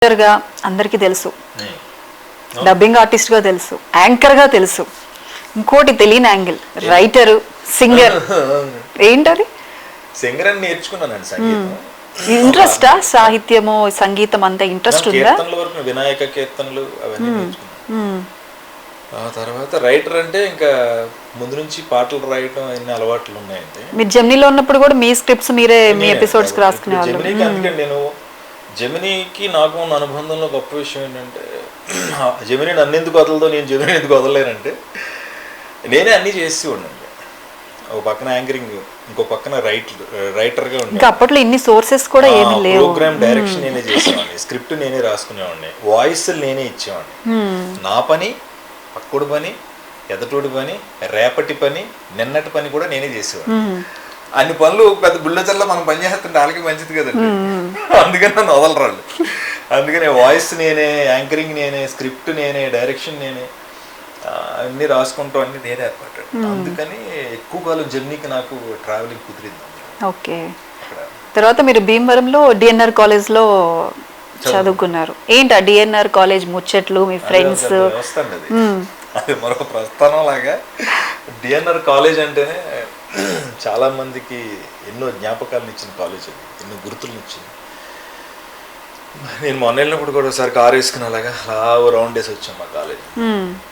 గా అందరికీ తెలుసు, డబ్బింగ్ ఆర్టిస్ట్ గా తెలుసు, యాంకర్ గా తెలుసు, ఇంకోటి తెలియని యాంగిల్ రైటర్, సింగర్. ఏంటది? సింగర్ అని నేర్చుకున్నానండి సంగీతం. ఇంట్రెస్టా? సాహిత్యము సంగీతం అంతా ఇంట్రెస్ట్ ఉందా? కీర్తనల వరకు వినాయక కీర్తనలు అవన్నీ నేర్చుకున్నాను. ఆ తర్వాత రైటర్ అంటే ఇంకా ముందు నుంచి పాటలు రాయటం అన్ని అలవాట్లు ఉన్నాయండి. మీరు జెమినీలో ఉన్నప్పుడు కూడా మీ స్క్రిప్ట్స్ మీరే మీ ఎపిసోడ్స్ కి రాసుకునేవాళ్ళు. జెమినీకి అందుకే నేను జెమినీకి నాకు ఉన్న అనుబంధంలో గొప్ప విషయం ఏంటంటే, జెమినీ నన్ను ఎందుకు వదలదో నేను జెమినీ ఎందుకు వదలలేనంటే, నేనే అన్నీ చేసి ఉండండి. ఒక పక్కన యాంకరింగ్, ఇంకో పక్కన రైటర్గా ఉండే. అప్పట్లో ఇన్ని సోర్సెస్ కూడా ఏమీ లేవు. ప్రోగ్రామ్ డైరెక్షన్ నేనే చేసేవాడిని, స్క్రిప్ట్ నేనే రాసుకునేవాడిని, వాయిస్ నేనే ఇచ్చేవాడిని. నా పని, పక్కుడు పని, ఎదటోడి పని, రేపటి పని, నిన్నటి పని కూడా నేనే చేసేవాడిని. అన్ని పనులు పెద్ద బుల్లచల్లా మనం పని చేస్తుంటే వాళ్ళకి మంచిది కదండి. అందుకని నన్ను వదలరాళ్ళు. అందుకని వాయిస్ నేనే, యాంకరింగ్ నేనే, స్క్రిప్ట్ నేనే, డైరెక్షన్ నేనే, అన్నీ రాసుకుంటాం, అన్ని నేనే అనమాట. అందుకని ఎక్కువ కాలం జర్నీకి నాకు ట్రావెలింగ్ కుదిరింది. ఓకే. తర్వాత మీరు భీమవరంలో డిఎన్ఆర్ కాలేజ్లో చదువుకున్నారు. ఏంటి ఆ డిఎన్ఆర్ కాలేజ్ ముచ్చట్లు, మీ ఫ్రెండ్స్? వస్తాండి అది మరొక ప్రస్థానం లాగా. డిఎన్ఆర్ కాలేజ్ అంటేనే చాలా మందికి ఎన్నో జ్ఞాపకాలను ఇచ్చిన కాలేజ్ అది, ఎన్నో గుర్తులను ఇచ్చింది. నేను మొన్న వెళ్ళినప్పుడు కూడా ఒకసారి కారు వేసుకుని అలాగా అలా రౌండ్ వేసి వచ్చాం మా కాలేజ్.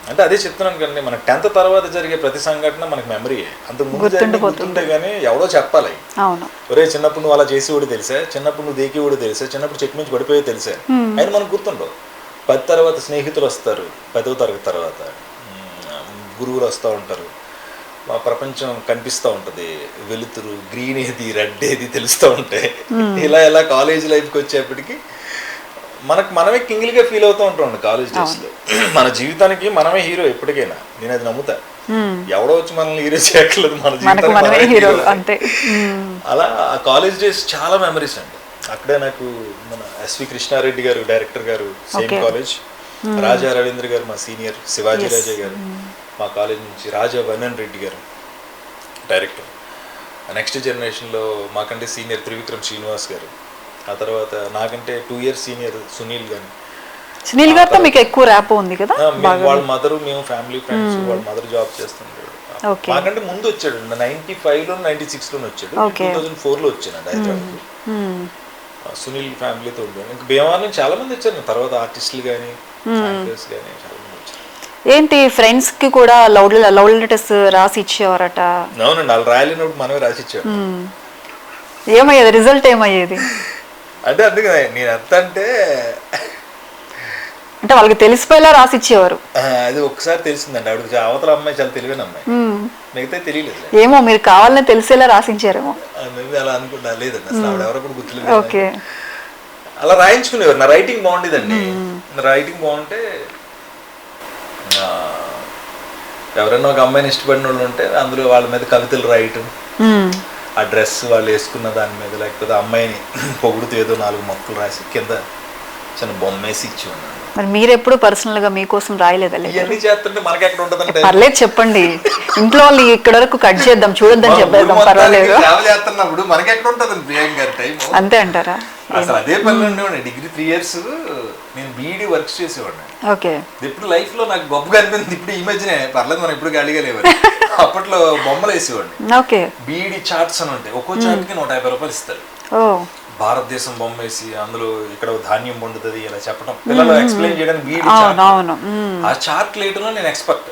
అంటే అదే చెప్తున్నాను కానీ, మన 10th తర్వాత జరిగే ప్రతి సంఘటన మనకు మెమరీ. అంతకు ముందు గుర్తుంటే కానీ ఎవడో చెప్పాలి, ఒరే చిన్నప్పుడు నువ్వు అలా చేసేవాడు తెలుసా, చిన్నప్పుడు నువ్వు దేకేవాడు తెలుసా, చిన్నప్పుడు చెట్టు నుంచి పడిపోయే తెలుసా, అయినా మనకు గుర్తుండవు. 10 తర్వాత స్నేహితులు వస్తారు, 10వ తరగతి తర్వాత గురువులు వస్తూ ఉంటారు, మా ప్రపంచం కనిపిస్తూ ఉంటుంది, వెలుతురు, గ్రీన్ ఏది రెడ్ ఏది తెలుస్తూ ఉంటాయి. ఇలా కాలేజ్ లైఫ్కి వచ్చేప్పటికి మనమే కింగిల్గా ఫీల్ అవుతూ ఉంటాం కాలేజ్ డేస్లో. మన జీవితానికి మనమే హీరో ఎప్పటికైనా, నేను అది నమ్ముతా. ఎవడో వచ్చి మనల్ని హీరో చేయట్లేదు, మన జీవితానికి. అలా ఆ కాలేజ్ డేస్ చాలా మెమరీస్ అండి. అక్కడే నాకు మన ఎస్వి కృష్ణారెడ్డి గారు డైరెక్టర్ గారు, సేమ్ కాలేజ్. రాజా రవీంద్ర గారు మా సీనియర్, శివాజీ రాజా గారు మా కాలేజ్ నుంచి, రాజా వనన్ రెడ్డి గారు డైరెక్టర్. నెక్స్ట్ జనరేషన్లో మాకంటే సీనియర్ త్రివిక్రమ్ శ్రీనివాస్ గారు, ఆ తర్వాత నాకంటే 2 years సీనియర్ సునీల్ గారు. సునీల్ గారితో మీకు ఎక్కువ ర్యాప్ ఉంది కదా? వాళ్ళ మదర్, మేము ఫ్యామిలీ ఫ్రెండ్స్. వాళ్ళ మదర్ జాబ్ చేస్తుంటాడు. మాకంటే ముందు వచ్చాడు, 95లో 96లో వచ్చాడు, 2004లో వచ్చాను హైదరాబాద్. సునీల్ ఫ్యామిలీతో ఉంటాడు. ఇంకా భీమవరం నుంచి చాలా మంది వచ్చారు తర్వాత, ఆర్టిస్టులు కానీ యాక్టర్స్ కానీ చాలా మంది వచ్చారు. ఏంటి ఫ్రెండ్స్ కి కూడా లవ్ లెటర్స్ రాసి ఇచ్చేవారట? అవునండి, వాళ్ళు రాయలేనప్పుడు మనమే రాసి ఇచ్చాడు. ఏమయ్యేది రిజల్ట్? ఏమయ్యేది అంటే అందుకే నేను ఎంత అంటే వాళ్ళకి తెలిసిపోయేలా రాసి ఇచ్చేవారు. అది ఒకసారి తెలిసిందండి, ఆవిడకి అవతల అమ్మాయి చాలా తెలివైన అమ్మాయి, మిగతా తెలియలేదు. ఏమో మీరు కావాలని తెలిసేలా రాసించారేమో. అలా అనుకుంటా, లేదండి అసలు ఆవిడ ఎవరో కూడా గుర్తులేదు. అలా రాయించుకునేవారు. నా రైటింగ్ బాగుండేదండి. రైటింగ్ బాగుంటే ఎవరైనా ఒక అమ్మాయిని ఇష్టపడిన వాళ్ళు ఉంటే అందులో వాళ్ళ మీద కవితలు రాయటం, ఆ డ్రెస్ వాళ్ళు వేసుకున్న దాని మీద, లేకపోతే అమ్మాయిని పొగుడుతూ ఏదో 4 మొక్కలు రాసి కింద చిన్న బొమ్మ వేసి ఇచ్చి ఉన్నాను. మరి మీరు ఎప్పుడు పర్సనల్ గా మీకోసం రాయలేదా? ఇవన్నీ చేస్తుంటే మనకి ఎక్కడ ఉంటుందంటే. పర్లేదు చెప్పండి, ఇంట్లో వాళ్ళు ఇక్కడ వరకు కట్ చేద్దాం, చూడొద్దని చెప్పేద్దాం, పర్వాలేదు. చేస్తున్నప్పుడు మనకి ఎక్కడ ఉంటుంది ప్రియాంక గారి టైం? అంతే అంటారా? అసలు అదే పనులు ఉండేవాడిని. డిగ్రీ 3 years నేను బీఈడీ వర్క్స్ చేసేవాడిని. ఓకే. ఇప్పుడు లైఫ్ లో నాకు గొప్పగా అనిపించింది, ఇప్పుడు ఈ మధ్యనే పర్లేదు మనం ఇప్పుడు ఖాళీగా లేవాలి. అప్పట్లో బొమ్మలు వేసేవాడిని. ఓకే. బీఈడీ చార్ట్స్ అని ఉంటాయి, ఒక్కో చార్ట్ కి 150 రూపాయలు ఇస్తారు. భారతదేశం బొమ్మ వేసి అందులో ఇక్కడ ధాన్యం పండుతుంది ఇలా చెప్పడం, పిల్లలు ఎక్స్ప్లెయిన్ చేయడానికి బీఈడీ చార్ట్. ఆ చార్ట్లు వేయడంలో నేను ఎక్స్పర్ట్.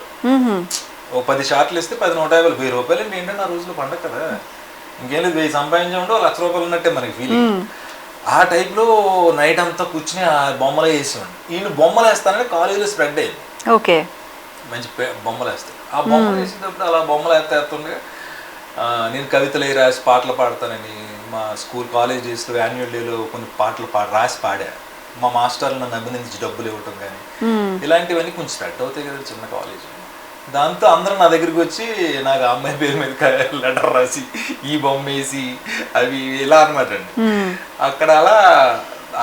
ఓ 10 చార్ట్లు వేస్తే 10 150 1000 రూపాయలు అంటే ఏంటంటే ఆ రోజులో పండగ కదా, ఇంకేం లేదు, 1000 సంపాదించమంటే 1,00,000 రూపాయలు ఉన్నట్టే మనకి ఫీలింగ్. ఆ టైప్లో నైట్ అంతా కూర్చుని ఆ బొమ్మలు వేసేవాడిని. ఈయన బొమ్మలు వేస్తానని కాలేజీలో స్ప్రెడ్ అయ్యింది. ఓకే. మంచి బొమ్మలు వేస్తాను. ఆ బొమ్మలు వేసేటప్పుడు అలా బొమ్మలు వేస్తుండగా నేను కవితలు రాసి పాటలు పాడతానని మా స్కూల్ కాలేజ్ డేస్లో యాన్యువల్ డేలో కొన్ని పాటలు రాసి పాడా. మా మాస్టర్లు నన్ను అభినందించి డబ్బులు ఇవ్వటం కానీ ఇలాంటివన్నీ కొంచెం స్ప్రెడ్ అవుతాయి కదా చిన్న కాలేజ్. దాంతో అందరూ నా దగ్గరికి వచ్చి నాకు ఆ అమ్మాయి పేరు మీద లెటర్ రాసి ఈ బొమ్మ వేసి అవి ఇలా అనమాట అండి. అక్కడ అలా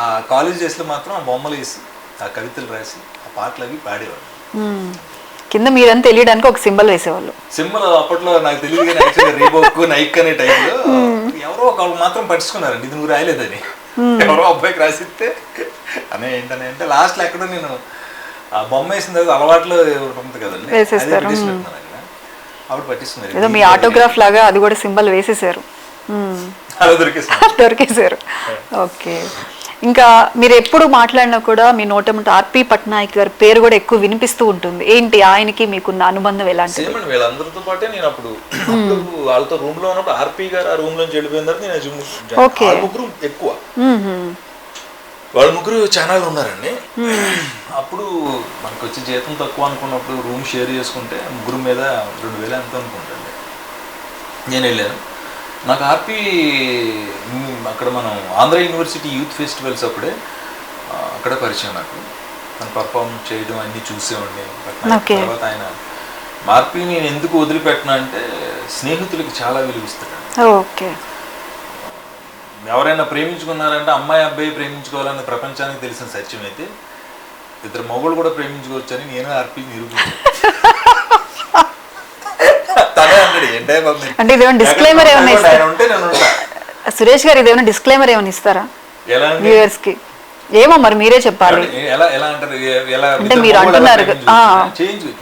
ఆ కాలేజ్ డేస్లో మాత్రం ఆ బొమ్మలు వేసి ఆ కవితలు రాసి ఆ పాటలు అవి పాడేవాడు. కింద మీరని తెలియడానికి ఒక సింబల్ వేసేవాళ్ళు. సింబల్ అప్పట్లో నాకు తెలియదు కానీ యాక్చువల్గా రీబోక్, నైక్ అనే టైంలో ఎవరో ఒకళ్ళు మాత్రం పట్టించుకున్నారండి, ఇది నువ్వు రాయలేదని. ఎవరో అబ్బాయికి రాసిస్తే అనే ఏంటనే అంటే లాస్ట్లో ఎక్కడో నేను ఆ బొమ్మ వేసిన తర్వాత అలవాట్లో ఉంటుంది కదండి, అదే వేసేస్తారు. పెట్టేసి పెడుతున్నాను అక్కడ. అప్పుడు పట్టిస్తున్నారు ఏదో మీ ఆటోగ్రాఫ్ లాగా అది కూడా సింబల్ వేసేసారు. అలా దొరికేస్తున్నారు. దొరికేశారు. ఓకే. ఇంకా మీరు ఎప్పుడు మాట్లాడినా కూడా మీ నోటముంట ఆర్పి పట్నాయక్ గారి పేరు కూడా ఎక్కువ వినిపిస్తూ ఉంటుంది. ఏంటి ఆయనకి మీకున్న అనుబంధం ఎలాంటిది? సేమ్ అండి, వీళ్ళందరితో పాటే నేను అప్పుడు వాళ్ళతో రూమ్ లో ఉన్నప్పుడు ఆర్పి గారు ఆ రూమ్ లోంచి వెళ్ళిపోయిన తర్వాత నేను ఓకే. ముగ్గురు ఎక్కువ, వాళ్ళ ముగ్గురు ఛానల్ ఉన్నారండి. అప్పుడు మనకు వచ్చి జీతం తక్కువ అనుకున్నప్పుడు రూమ్ షేర్ చేసుకుంటే ముగ్గురు మీద 2000 ఎంత అనుకుంటండి. నేను వెళ్ళాను. నాకు ఆర్పి అక్కడ మనం ఆంధ్ర యూనివర్సిటీ యూత్ ఫెస్టివల్స్ అప్పుడే అక్కడ పరిచయం. నాకు తను పర్ఫామ్ చేయడం అన్నీ చూసేవాడిని. తర్వాత ఆయన ఆర్పి నేను ఎందుకు వదిలిపెట్టినా అంటే స్నేహితులకి చాలా విలువిస్తాడు. ఓకే. ఎవరైనా ప్రేమించుకున్నారంటే అమ్మాయి అబ్బాయి ప్రేమించుకోవాలని ప్రపంచానికి తెలిసిన సత్యం అయితే ఇద్దరు మొగుళ్ళు కూడా ప్రేమించుకోవచ్చని నేను ఆర్పి నిరూపించాను. అంటే ఇదేమైనా డిస్క్లైమర్ ఏమైనా ఇస్తారా సురేష్ గారు? ఇదేమైనా డిస్క్లైమర్ ఏమైనా ఇస్తారా వ్యూవర్స్ కి? ఏమో మరి మీరే చెప్పాలి. అంటే మీరు అంటున్నారు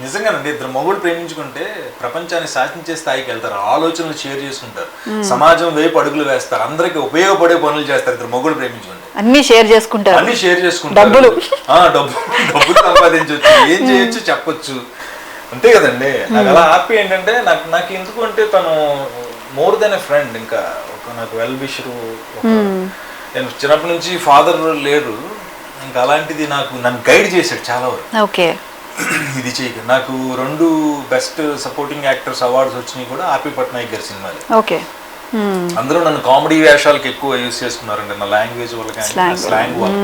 నిజంగానండి, ఇద్దరు మొగుడు ప్రేమించుకుంటే ప్రపంచాన్ని శాసించే స్థాయికి వెళ్తారు, ఆలోచనలు షేర్ చేసుకుంటారు, సమాజం వైపు అడుగులు వేస్తారు, అందరికి ఉపయోగపడే పనులు చేస్తారు. ఇద్దరు మొగుడు ప్రేమించుకుంటే అన్ని షేర్ చేసుకుంటారు, డబ్బులు సంపాదించవచ్చు, ఏం చేయొచ్చు చెప్పొచ్చు, అంతే కదండి. నాకు అలా హ్యాపీ ఏంటంటే నాకు ఎందుకు అంటే తను మోర్ దెన్ ఎ ఫ్రెండ్, ఇంకా ఒక నాకు వెల్ విషరు. నేను చిన్నప్పటి నుంచి ఫాదర్ లేడు, ఇంకా అలాంటిది నన్ను గైడ్ చేశాడు చాలా వరకు. ఓకే. ఇది చేయక నాకు 2 బెస్ట్ సపోర్టింగ్ యాక్టర్స్ అవార్డ్స్ వచ్చినాయి కూడా ఆర్పి పట్నాయక్ గారి సినిమాలు. ఓకే. అందరూ నన్ను కామెడీ వేషాలకు ఎక్కువ యూజ్ చేసుకున్నారండి, నా లాంగ్వేజ్ వల్ల కానీ స్లాంగ్ వల్ల.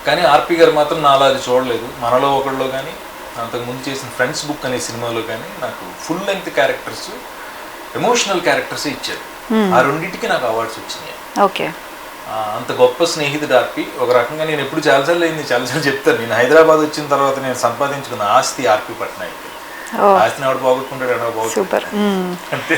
కానీ ఆర్పి గారు మాత్రం నా అలా అది చూడలేదు. మనలో ఒకళ్ళు కానీ అంతకుముందు చేసిన ఫ్రెండ్స్ బుక్ అనే సినిమాలో కానీ నాకు full length characters, emotional characters ఇచ్చారు. ఆ రెండింటికి నాకు అవార్డ్స్ వచ్చినాయి. ఓకే. అంత గొప్ప స్నేహితుడు ఆర్పి. ఒక రకంగా నేను ఎప్పుడు చాలాసార్లు చెప్తాను, నేను హైదరాబాద్ వచ్చిన తర్వాత నేను సంపాదించుకున్న ఆస్తి ఆర్పి పట్నాయక్. ఆస్తిని ఎవడు పోగొట్టుకుంటాడు, ఎవడో పోగొట్టుకుంటాడు. అంటే